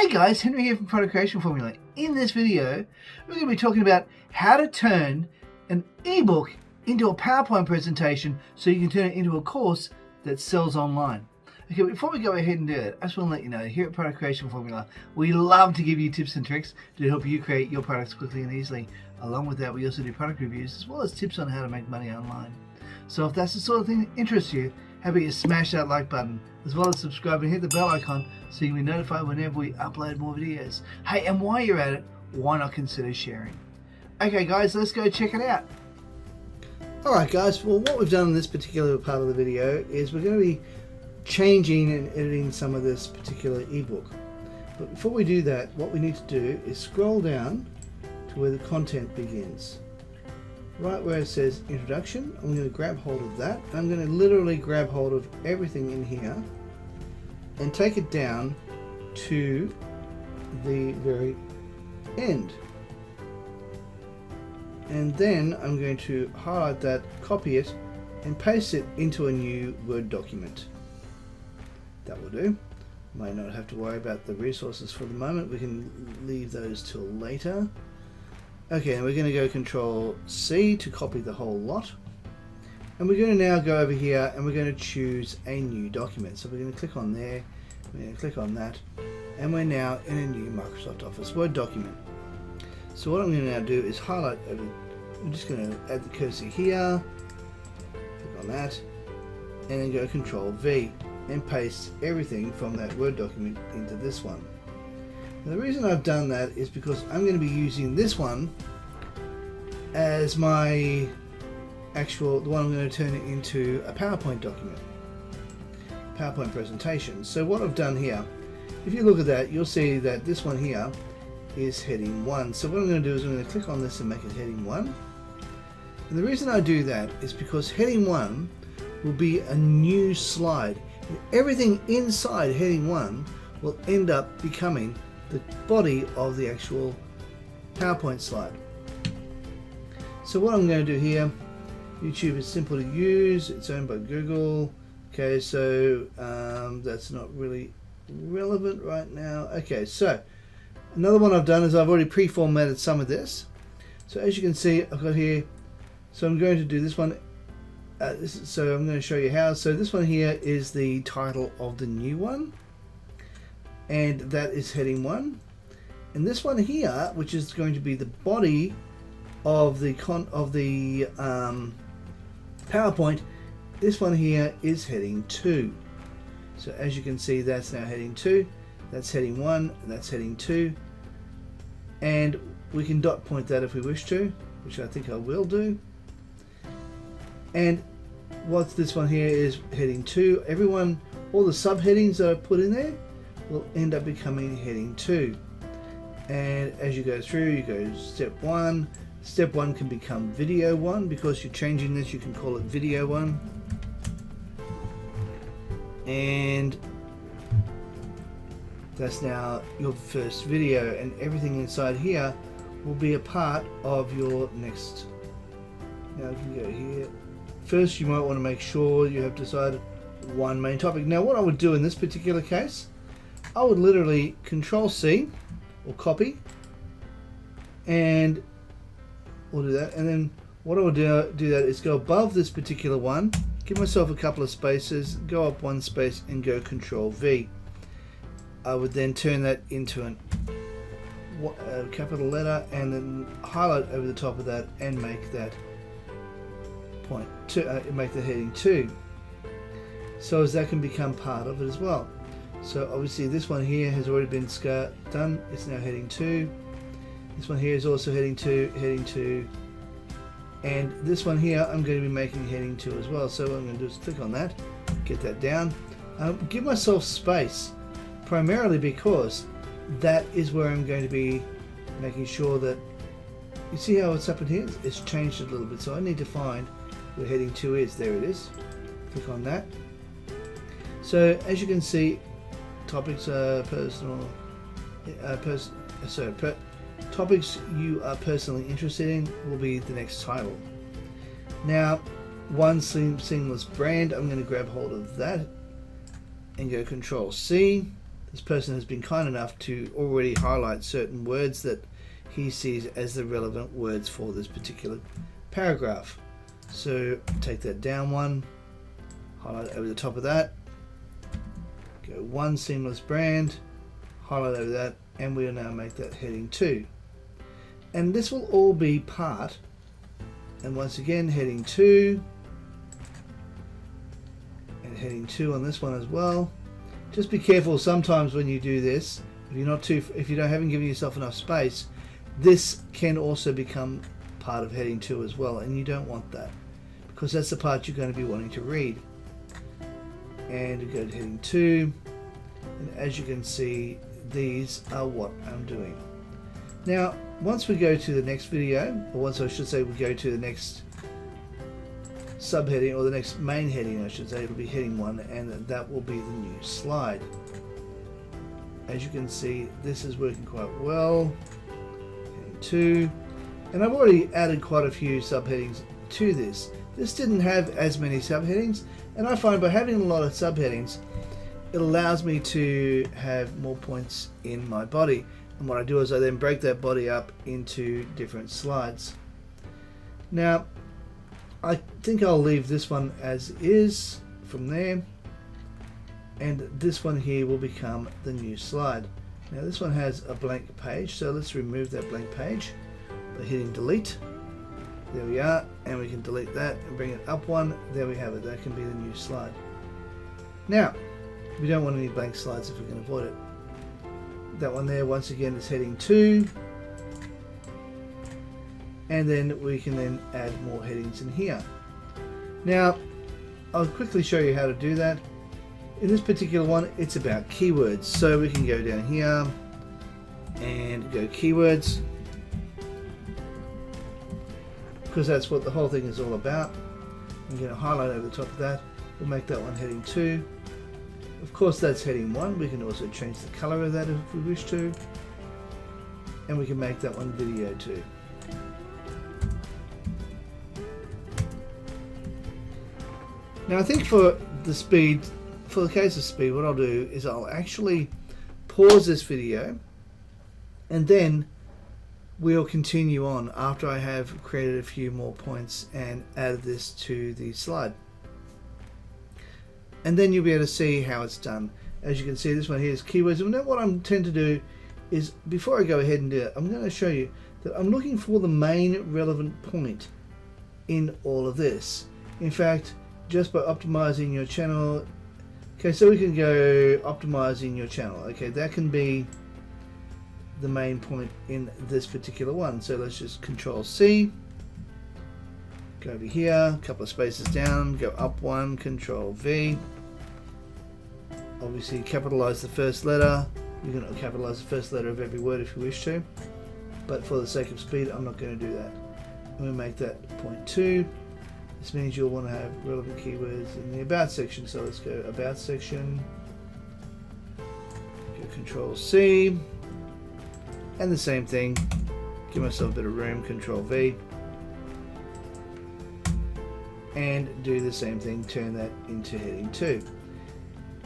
Hey guys, Henry here from Product Creation Formula. In this video, we're going to be talking about how to turn an ebook into a PowerPoint presentation so you can turn it into a course that sells online. Okay, before we go ahead and do it, I just want to let you know, here at Product Creation Formula, we love to give you tips and tricks to help you create your products quickly and easily. Along with that, we also do product reviews as well as tips on how to make money online. So if that's the sort of thing that interests you, how about you smash that like button, as well as subscribe and hit the bell icon so you can be notified whenever we upload more videos. Hey, and while you're at it, why not consider sharing? Okay guys, let's go check it out. Alright guys, well what we've done in this particular part of the video is we're going to be changing and editing some of this particular ebook. But before we do that, what we need to do is scroll down to where the content begins. Right where it says introduction, I'm going to grab hold of that. I'm going to literally grab hold of everything in here and take it down to the very end. And then I'm going to highlight that, copy it, and paste it into a new Word document. That will do. May not have to worry about the resources for the moment. We can leave those till later. Okay, and we're going to go Control C to copy the whole lot. And we're going to now go over here and we're going to choose a new document. So we're going to click on there, we're going to click on that, and we're now in a new Microsoft Office Word document. So what I'm going to now do is highlight over, I'm just going to add the cursor here, click on that, and then go Control V and paste everything from that Word document into this one. Now, the reason I've done that is because I'm going to be using this one as my the one I'm going to turn it into a PowerPoint document, PowerPoint presentation. So what I've done here, if you look at that, you'll see that this one here is heading 1. So what I'm going to do is I'm going to click on this and make it heading 1. And the reason I do that is because heading 1 will be a new slide. And everything inside heading 1 will end up becoming the body of the actual PowerPoint slide. So what I'm going to do here, YouTube is simple to use, it's owned by Google. Okay, so that's not really relevant right now. Okay, so another one I've done is I've already pre-formatted some of this. So as you can see, I've got here, so I'm going to do this one. So I'm going to show you how. So this one here is the title of the new one, and that is heading 1. And this one here, which is going to be the body of the PowerPoint, this one here is heading 2. So as you can see, that's now heading 2, that's heading 1, and that's heading 2. And we can dot point that if we wish to, which I think I will do. And what this one here is heading 2. Everyone, all the subheadings that I put in there will end up becoming heading 2. And as you go through, you go step 1. Step 1 can become video 1 because you're changing this. You can call it video 1. And that's now your first video, and everything inside here will be a part of your next. Now you can go here. First, you might want to make sure you have decided one main topic. Now what I would do in this particular case, I would literally Control C or copy, and we'll do that. And then what I would do that is go above this particular one, give myself a couple of spaces, go up one space, and go Control V. I would then turn that into a capital letter and then highlight over the top of that and make that point make the heading 2, so as that can become part of it as well. So obviously this one here has already been done, it's now heading 2. This one here is also heading 2, and this one here I'm going to be making heading 2 as well. So what I'm going to do is click on that, get that down, give myself space, primarily because that is where I'm going to be making sure that, you see how it's up in here, it's changed a little bit, so I need to find where heading 2 is. There it is, click on that. So as you can see, topics are personal, topics you are personally interested in will be the next title. Now, one seamless brand, I'm going to grab hold of that and go Control C, this person has been kind enough to already highlight certain words that he sees as the relevant words for this particular paragraph. So take that down one, highlight over the top of that, go one seamless brand, highlight over that, and we'll now make that heading 2. And this will all be part, and once again heading 2, and heading 2 on this one as well. Just be careful sometimes when you do this, if you haven't given yourself enough space, this can also become part of heading 2 as well, and you don't want that, because that's the part you're going to be wanting to read. And you go to heading 2, and as you can see, these are what I'm doing. Now, once we go to the next video, or once I should say we go to the next subheading, or the next main heading I should say, it'll be heading 1, and that will be the new slide. As you can see, this is working quite well. Heading 2, and I've already added quite a few subheadings to this. This didn't have as many subheadings, and I find by having a lot of subheadings, it allows me to have more points in my body. And what I do is I then break that body up into different slides. Now, I think I'll leave this one as is from there, and this one here will become the new slide. Now this one has a blank page, so let's remove that blank page by hitting delete. There we are, and we can delete that and bring it up one. There we have it. That can be the new slide. Now, we don't want any blank slides if we can avoid it. That one there, once again, is heading 2, and then we can then add more headings in here. Now, I'll quickly show you how to do that. In this particular one, it's about keywords, so we can go down here and go keywords, because that's what the whole thing is all about. I'm going to highlight over the top of that. We'll make that one heading 2. Of course, that's heading 1. We can also change the color of that if we wish to, and we can make that one video 2. Now I think for the case of speed, what I'll do is I'll actually pause this video, and then we'll continue on after I have created a few more points and added this to the slide. And then you'll be able to see how it's done. As you can see, this one here is keywords. And then what I tend to do is, before I go ahead and do it, I'm going to show you that I'm looking for the main relevant point in all of this. In fact, just by optimizing your channel, okay, so we can go optimizing your channel. Okay, that can be the main point in this particular one. So let's just Control C, go over here, a couple of spaces down, go up one, Control V. Obviously capitalize the first letter. You can capitalize the first letter of every word if you wish to, but for the sake of speed, I'm not going to do that. I'm going to make that point 2. This means you'll want to have relevant keywords in the About section. So let's go About section, go Control C, and the same thing, give myself a bit of room, Control V, and do the same thing, turn that into heading 2.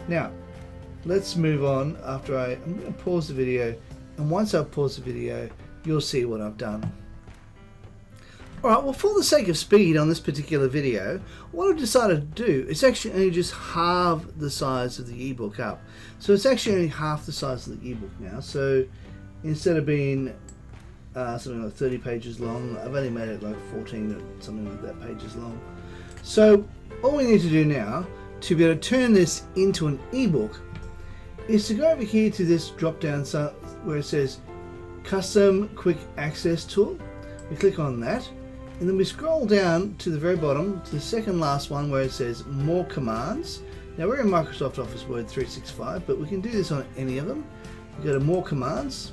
Now, let's move on. I'm going to pause the video, and once I've paused the video, you'll see what I've done. Alright, well, for the sake of speed on this particular video, what I've decided to do is actually only just halve the size of the ebook up. So it's actually only half the size of the ebook now. So instead of being something like 30 pages long, I've only made it like 14 or something like that pages long. So all we need to do now to be able to turn this into an ebook is to go over here to this drop down where it says Custom Quick Access Tool. We click on that, and then we scroll down to the very bottom to the second last one where it says More Commands. Now we're in Microsoft Office Word 365, but we can do this on any of them. We go to More Commands,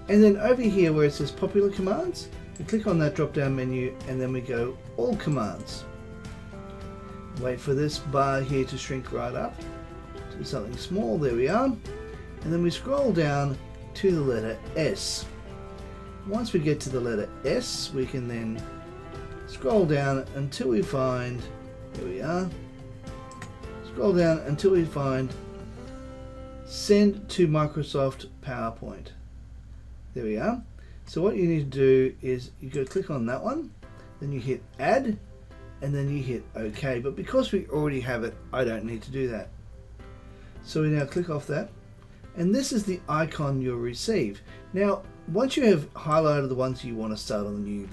and then over here where it says Popular Commands, we click on that drop down menu, and then we go All Commands. Wait for this bar here to shrink right up to something small. There we are. And then we scroll down to the letter S. Once we get to the letter S, we can then scroll down until we find, there we are, scroll down until we find send to Microsoft PowerPoint. There we are. So what you need to do is you go click on that one, then you hit add, and then you hit OK. But because we already have it, I don't need to do that. So we now click off that, and this is the icon you'll receive. Now, once you have highlighted the ones you want to start on the new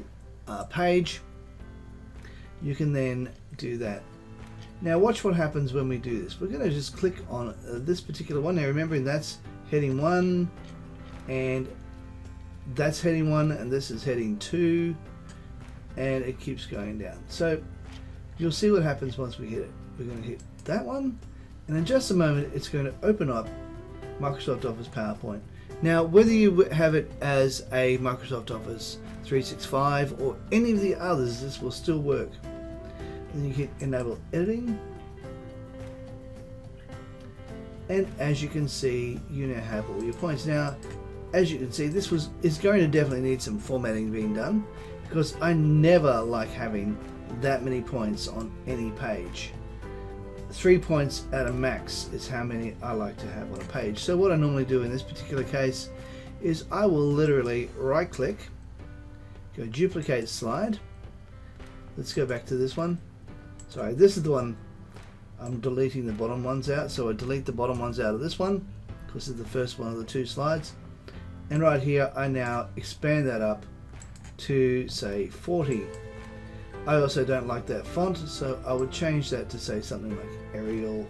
page, you can then do that. Now watch what happens when we do this. We're going to just click on this particular one. Now remembering that's heading 1, and that's heading 1, and this is heading 2, and it keeps going down. So you'll see what happens once we hit it. We're going to hit that one, and in just a moment it's going to open up Microsoft Office PowerPoint. Now whether you have it as a Microsoft Office 365 or any of the others, this will still work. Then you hit enable editing, and as you can see, you now have all your points. Now as you can see, this is going to definitely need some formatting being done, because I never like having that many points on any page. 3 points at a max is how many I like to have on a page. So what I normally do in this particular case is I will literally right click, go duplicate slide. Let's go back to this one. Sorry, this is the one I'm deleting the bottom ones out. So I delete the bottom ones out of this one because it's the first one of the 2 slides. And right here I now expand that up to say 40. I also don't like that font, so I would change that to say something like Arial,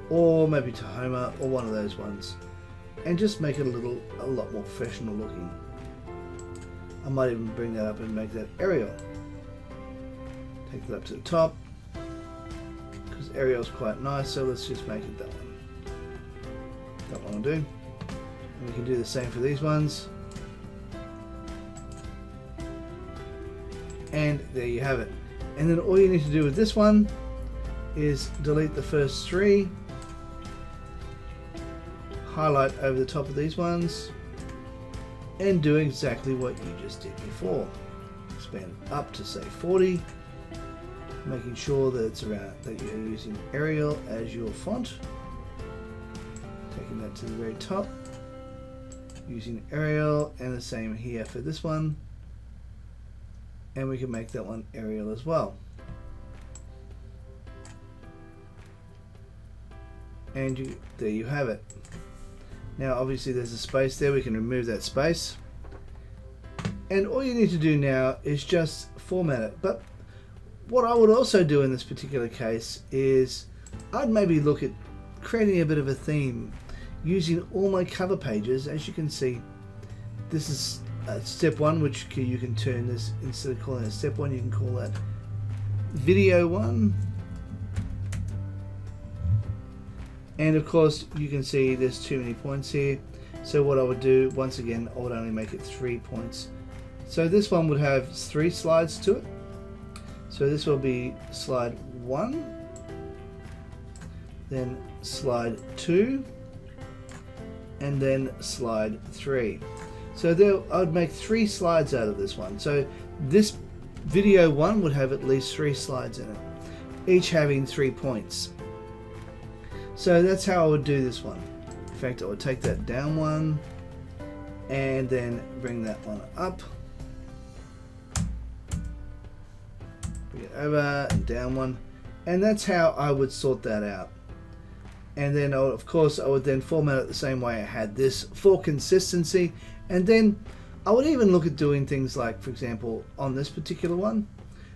or maybe Tahoma, or one of those ones, and just make it a lot more professional looking. I might even bring that up and make that Arial. Take that up to the top, because Arial's quite nice, so let's just make it that one. That one will do. And we can do the same for these ones. And there you have it. And then all you need to do with this one is delete the first 3, highlight over the top of these ones, and do exactly what you just did before. Expand up to say 40, making sure that it's around that you're using Arial as your font. Taking that to the very top, using Arial, and the same here for this one. And we can make that one Arial as well. And there you have it. Now obviously there's a space there, we can remove that space. And all you need to do now is just format it. But what I would also do in this particular case is I'd maybe look at creating a bit of a theme using all my cover pages. As you can see, this is step 1, which you can turn this, instead of calling it step 1, you can call that video 1. And of course you can see there's too many points here, so what I would do, once again, I would only make it 3 points. So this one would have 3 slides to it. So this will be slide 1, then slide 2, and then slide 3. So there, I'd make 3 slides out of this one. So this video 1 would have at least 3 slides in it, each having 3 points. So that's how I would do this one. In fact, I would take that down 1 and then bring that one up. Bring it over and down 1. And that's how I would sort that out. And then of course I would then format it the same way I had this for consistency. And then I would even look at doing things like, for example, on this particular one,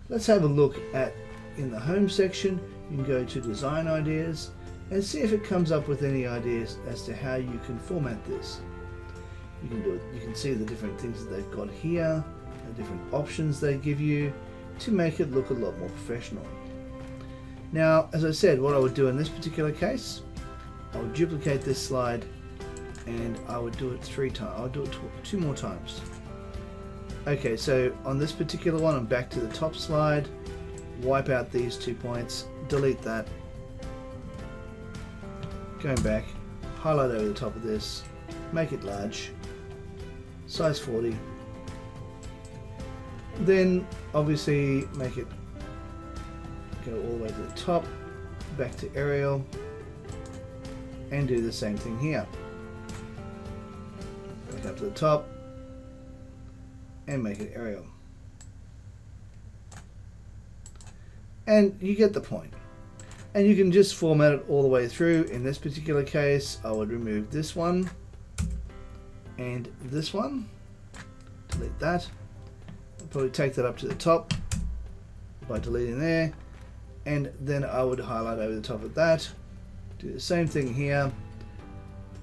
let's have a look at, in the home section, you can go to design ideas and see if it comes up with any ideas as to how you can format this. You can do it, you can see the different things that they've got here, the different options they give you to make it look a lot more professional. Now, as I said, what I would do in this particular case, I would duplicate this slide and I would do it 3 times. I'll do it 2 more times. Okay, so on this particular one, I'm back to the top slide, wipe out these 2 points, delete that, going back, highlight over the top of this, make it large, size 40, then obviously make it go all the way to the top, back to Arial, and do the same thing here. Back up to the top and make it Arial. And you get the point. And you can just format it all the way through. In this particular case, I would remove this one and this one. Delete that. I'll probably take that up to the top by deleting there. And then I would highlight over the top of that. Do the same thing here.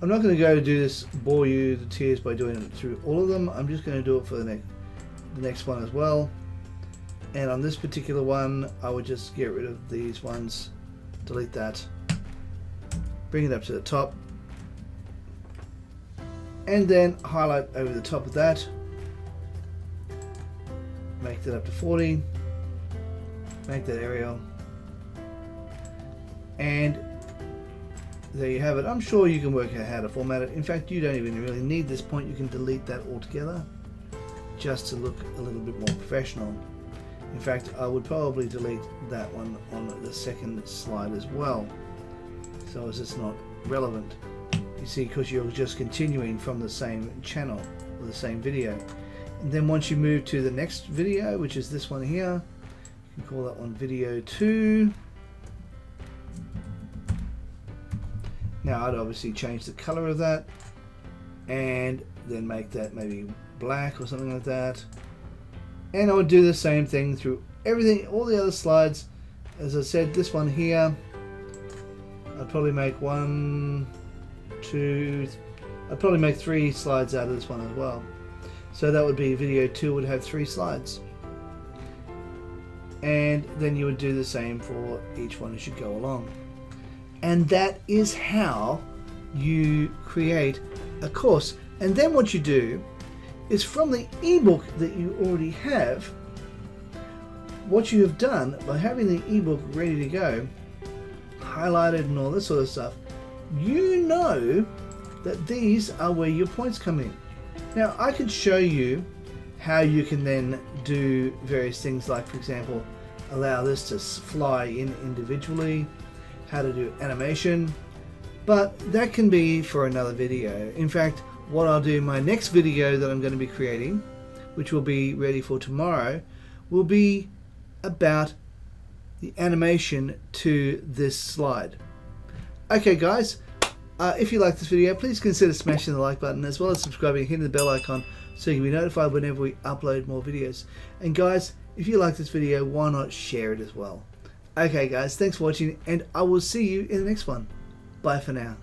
I'm not going to go do this, bore you to tears by doing it through all of them. I'm just going to do it for the next one as well. And on this particular one, I would just get rid of these ones. Delete that, bring it up to the top, and then highlight over the top of that, make that up to 40, make that Arial, and there you have it. I'm sure you can work out how to format it. In fact, you don't even really need this point. You can delete that altogether just to look a little bit more professional. In fact, I would probably delete that one on the second slide as well, so as it's not relevant. You see, because you're just continuing from the same channel or the same video. And then once you move to the next video, which is this one here, you can call that one video 2. Now I'd obviously change the color of that and then make that maybe black or something like that. And I would do the same thing through everything, all the other slides. As I said, this one here, I'd probably make 1, 2, I'd probably make 3 slides out of this one as well. So that would be video 2 would have 3 slides. And then you would do the same for each one as you go along. And that is how you create a course. And then what you do is from the ebook that you already have, what you have done by having the ebook ready to go, highlighted and all this sort of stuff, you know that these are where your points come in. Now I could show you how you can then do various things, like for example allow this to fly in individually, how to do animation, but that can be for another video. In fact, what I'll do in my next video that I'm going to be creating, which will be ready for tomorrow, will be about the animation to this slide. Okay guys, if you like this video, please consider smashing the like button as well as subscribing and hitting the bell icon so you can be notified whenever we upload more videos. And guys, if you like this video, why not share it as well? Okay guys, thanks for watching and I will see you in the next one. Bye for now.